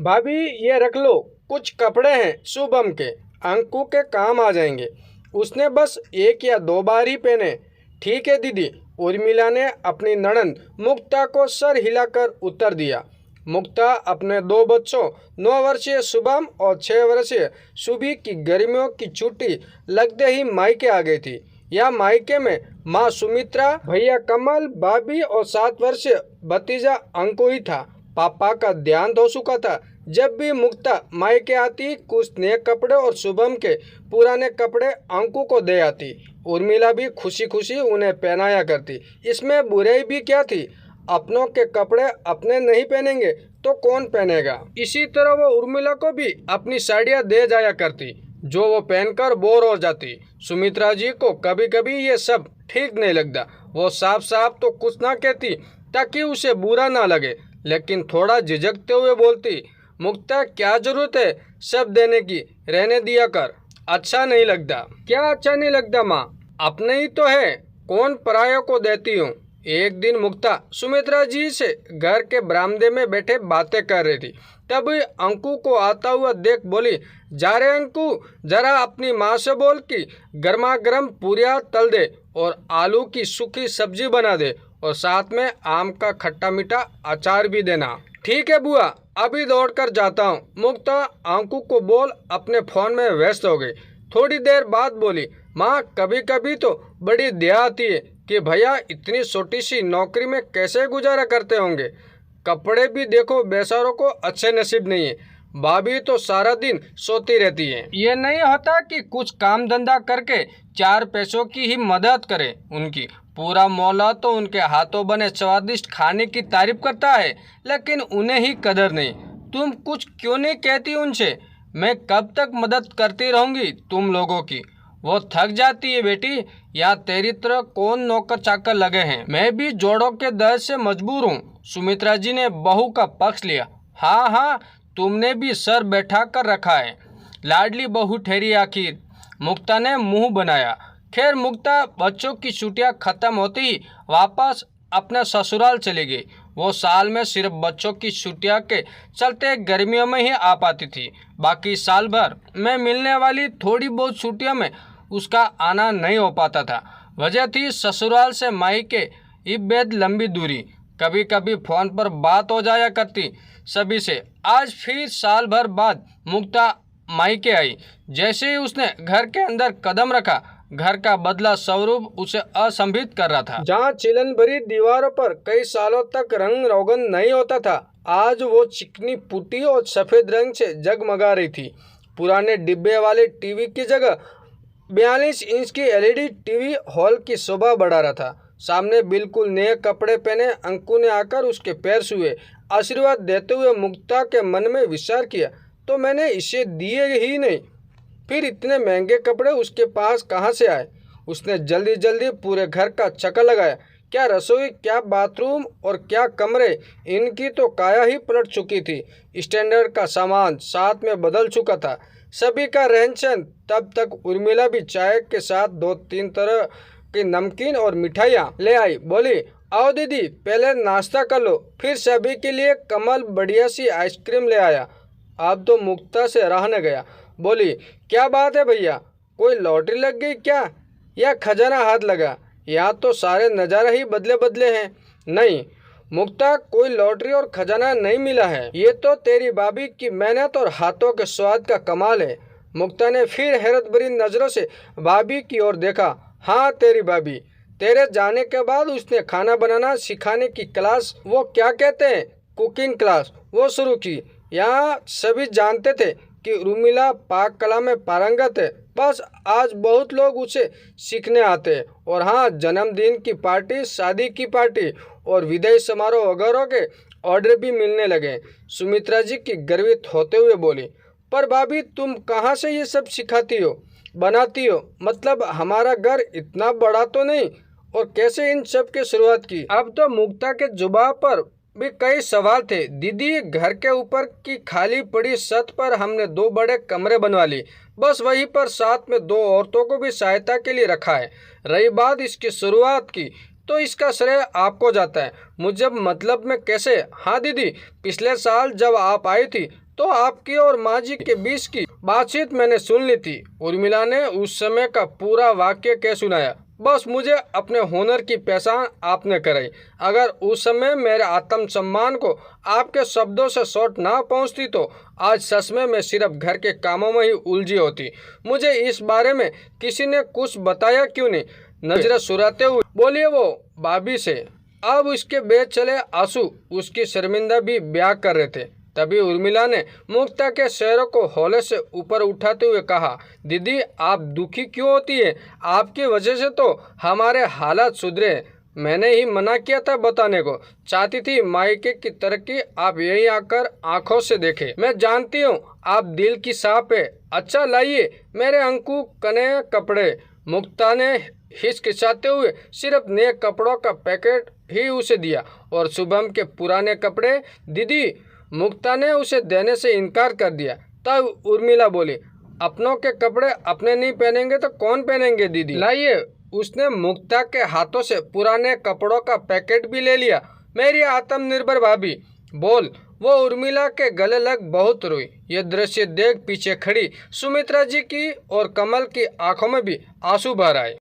भाभी ये रख लो, कुछ कपड़े हैं शुभम के, अंकु के काम आ जाएंगे। उसने बस एक या दो बार ही पहने। ठीक है दीदी। उर्मिला ने अपनी ननंद मुक्ता को सर हिलाकर उत्तर दिया। मुक्ता अपने दो बच्चों 9 वर्षीय शुभम और 6 वर्षीय शुभी की गर्मियों की छुट्टी लगते ही मायके आ गई थी। या मायके में माँ सुमित्रा, भैया कमल, भाभी और 7 वर्षीय भतीजा अंकु ही था। पापा का ध्यान हो चुका था। जब भी मुक्ता मायके आती, कुछ नए कपड़े और शुभम के पुराने कपड़े अंकु को दे आती। उर्मिला भी खुशी खुशी उन्हें पहनाया करती। इसमें बुराई भी क्या थी? अपनों के कपड़े अपने नहीं पहनेंगे तो कौन पहनेगा? इसी तरह वो उर्मिला को भी अपनी साड़ियाँ दे जाया करती, जो वो पहनकर बोर हो जाती। सुमित्रा जी को कभी कभी ये सब ठीक नहीं लगता। वो साफ साफ तो कुछ ना कहती ताकि उसे बुरा ना लगे, लेकिन थोड़ा झिझकते हुए बोलती, मुक्ता क्या जरूरत है सब देने की, रहने दिया कर। अच्छा नहीं लगता। क्या अच्छा नहीं लगता माँ? अपने ही तो है, कौन परायों को देती हूँ। एक दिन मुक्ता सुमित्रा जी से घर के बरामदे में बैठे बातें कर रही थी। तभी अंकु को आता हुआ देख बोली, जा रे अंकु, जरा अपनी माँ से बोल कि गर्मा गर्म पूरियाँ तल दे और आलू की सूखी सब्जी बना दे और साथ में आम का खट्टा मीठा अचार भी देना। ठीक है बुआ, अभी दौड़ कर जाता हूँ। मुक्ता अंकु को बोल अपने फोन में व्यस्त हो गई। थोड़ी देर बाद बोली, माँ कभी कभी तो बड़ी दया आती है कि भैया इतनी छोटी सी नौकरी में कैसे गुजारा करते होंगे। कपड़े भी देखो बेचारों को अच्छे नसीब नहीं है। भाभी तो सारा दिन सोती रहती है। ये नहीं होता कि कुछ काम धंधा करके 4 पैसों की ही मदद करे। उनकी पूरा मोहल्ला तो उनके हाथों बने स्वादिष्ट खाने की तारीफ करता है, लेकिन उन्हें ही कदर नहीं। तुम कुछ क्यों नहीं कहती उनसे? मैं कब तक मदद करती रहूंगी तुम लोगों की? वो थक जाती है बेटी। या तेरी तरह कौन नौकर चाकर लगे हैं? मैं भी जोड़ों के दर्द से मजबूर हूँ। सुमित्रा जी ने बहू का पक्ष लिया। हाँ हाँ, तुमने भी सर बैठा कर रखा है। लाडली बहू ठहरी आखिर, मुक्ता ने मुंह बनाया। खैर मुक्ता बच्चों की छुट्टियां खत्म होती ही वापस अपने ससुराल चली गई। वो साल में सिर्फ बच्चों की छुट्टियां के चलते गर्मियों में ही आ पाती थी। बाकी साल भर में मिलने वाली थोड़ी बहुत छुट्टियों में उसका आना नहीं हो पाता था। वजह थी ससुराल से मायके बेहद लंबी दूरी। कभी कभी फोन पर बात हो जाया करती सभी से। आज फिर साल भर बाद मुक्ता मायके आई। जैसे ही उसने घर के अंदर कदम रखा, घर का बदला स्वरूप उसे असंभित कर रहा था। जहाँ चिलन भरी दीवारों पर कई सालों तक रंग रोगन नहीं होता था, आज वो चिकनी पुट्टी और सफेद रंग से जगमगा रही थी। पुराने डिब्बे वाले टीवी की जगह 42 इंच की एलईडी टीवी हॉल की शोभा बढ़ा रहा था। सामने बिल्कुल नए कपड़े पहने अंकु ने आकर उसके पैर छुए। आशीर्वाद देते हुए मुक्ता के मन में विचार किया, तो मैंने इसे दिए ही नहीं, फिर इतने महंगे कपड़े उसके पास कहाँ से आए? उसने जल्दी जल्दी पूरे घर का चक्कर लगाया। क्या रसोई, क्या बाथरूम और क्या कमरे, इनकी तो काया ही पलट चुकी थी। स्टैंडर्ड का सामान साथ में बदल चुका था, सभी का रहन सहन। तब तक उर्मिला भी चाय के साथ 2-3 तरह की नमकीन और मिठाइयाँ ले आई। बोली, आओ दीदी पहले नाश्ता कर लो। फिर सभी के लिए कमल बढ़िया सी आइसक्रीम ले आया। अब तो मुक्ता से रहा न गया। बोली, क्या बात है भैया, कोई लॉटरी लग गई क्या, या खजाना हाथ लगा? यहाँ तो सारे नज़ारे ही बदले बदले हैं। नहीं मुक्ता, कोई लॉटरी और खजाना नहीं मिला है। ये तो तेरी भाभी की मेहनत और हाथों के स्वाद का कमाल है। मुक्ता ने फिर हैरत भरी नज़रों से भाभी की ओर देखा। हाँ तेरी भाभी, तेरे जाने के बाद उसने खाना बनाना सिखाने की क्लास, वो क्या कहते हैं कुकिंग क्लास, वो शुरू की। यहाँ सभी जानते थे कि उर्मिला पाक कला में पारंगत है, बस आज बहुत लोग उसे सीखने आते हैं। और हाँ, जन्मदिन की पार्टी, शादी की पार्टी और विदाई समारोह वगैरह के ऑर्डर भी मिलने लगे। सुमित्रा जी की गर्वित होते हुए बोली, पर भाभी तुम कहाँ से ये सब सिखाती हो, बनाती हो? मतलब हमारा घर इतना बड़ा तो नहीं, और कैसे इन सब की शुरुआत की? अब तो मुक्ता के जुबान पर भी कई सवाल थे। दीदी, घर के ऊपर की खाली पड़ी छत पर हमने 2 बड़े कमरे बनवा लिए, बस वहीं पर साथ में 2 औरतों को भी सहायता के लिए रखा है। रही बात इसकी शुरुआत की, तो इसका श्रेय आपको जाता है, मुझे मतलब में कैसे? हाँ दीदी, पिछले साल जब आप आई थी तो आपकी और माँ जी के बीच की बातचीत मैंने सुन ली थी। उर्मिला ने उस समय का पूरा वाक्य कह सुनाया। बस मुझे अपने हुनर की पहचान आपने कराई। अगर उस समय मेरे आत्मसम्मान को आपके शब्दों से चोट ना पहुंचती तो आज सच में मैं सिर्फ घर के कामों में ही उलझी होती। मुझे इस बारे में किसी ने कुछ बताया क्यों नहीं? नजरें सुराते हुए बोलिए वो भाभी से। अब उसके बेच चले आंसू उसकी शर्मिंदा भी ब्याह कर रहे थे। तभी उर्मिला ने मुक्ता के चेहरे को हौले से ऊपर उठाते हुए कहा, दीदी आप दुखी क्यों होती है? आपकी वजह से तो हमारे हालात सुधरे। मैंने ही मना किया था बताने को। चाहती थी मायके की तरक्की आप यहीं आकर आंखों से देखें। मैं जानती हूँ आप दिल की साफ है। अच्छा लाइए मेरे अंकु कने कपड़े। मुक्ता ने हिचकिचाते हुए सिर्फ नए कपड़ों का पैकेट ही उसे दिया और शुभम के पुराने कपड़े। दीदी मुक्ता ने उसे देने से इनकार कर दिया। तब उर्मिला बोली, अपनों के कपड़े अपने नहीं पहनेंगे तो कौन पहनेंगे दीदी? लाइए। उसने मुक्ता के हाथों से पुराने कपड़ों का पैकेट भी ले लिया। मेरी आत्मनिर्भर भाभी बोल। वो उर्मिला के गले लग बहुत रोई। यह दृश्य देख पीछे खड़ी सुमित्रा जी की और कमल की आंखों में भी आंसू भर आए।